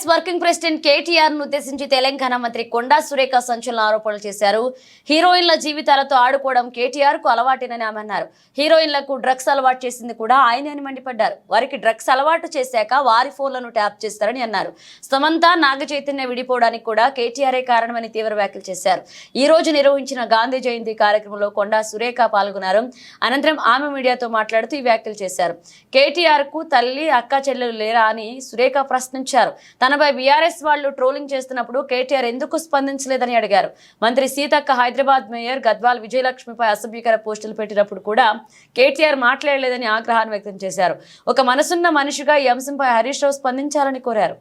Working president KTR ను ఉద్దేశించి తెలంగాణ మంత్రి కొండా సురేఖ సంచలన ఆరోపణలు చేశారు. హీరోయిన్ల జీవితాలతో ఆడుకోవడం కేటీఆర్ కు అలవాటేనని ఆమె అన్నారు. హీరోయిన్లకు డ్రగ్స్ అలవాటు చేసింది కూడా ఆయనే అని మండిపడ్డారు. వారికి డ్రగ్స్ అలవాటు చేశాక వారి ఫోన్లను ట్యాప్ చేస్తారని అన్నారు. సమంత, నాగ చైతన్య విడిపోవడానికి కూడా కేటీఆర్ఏ కారణమని తీవ్ర వ్యాఖ్యలు చేశారు. ఈ రోజు నిర్వహించిన గాంధీ జయంతి కార్యక్రమంలో కొండా సురేఖ పాల్గొన్నారు. అనంతరం ఆమె మీడియాతో మాట్లాడుతూ ఈ వ్యాఖ్యలు చేశారు. కేటీఆర్ కు తల్లి, అక్క, చెల్లెలు లేరా అని సురేఖ ప్రశ్నించారు. తనపై బీఆర్ఎస్ వాళ్ళు ట్రోలింగ్ చేస్తున్నప్పుడు కేటీఆర్ ఎందుకు స్పందించలేదని అడిగారు. మంత్రి సీతక్క హైదరాబాద్ మేయర్ గద్వాల్ విజయలక్ష్మిపై అసభ్యకర పోస్టులు పెట్టినప్పుడు కూడా కేటీఆర్ మాట్లాడలేదని ఆగ్రహాన్ని వ్యక్తం చేశారు. ఒక మనసున్న మనిషిగా ఈ అంశంపై హరీష్ రావు స్పందించాలని కోరారు.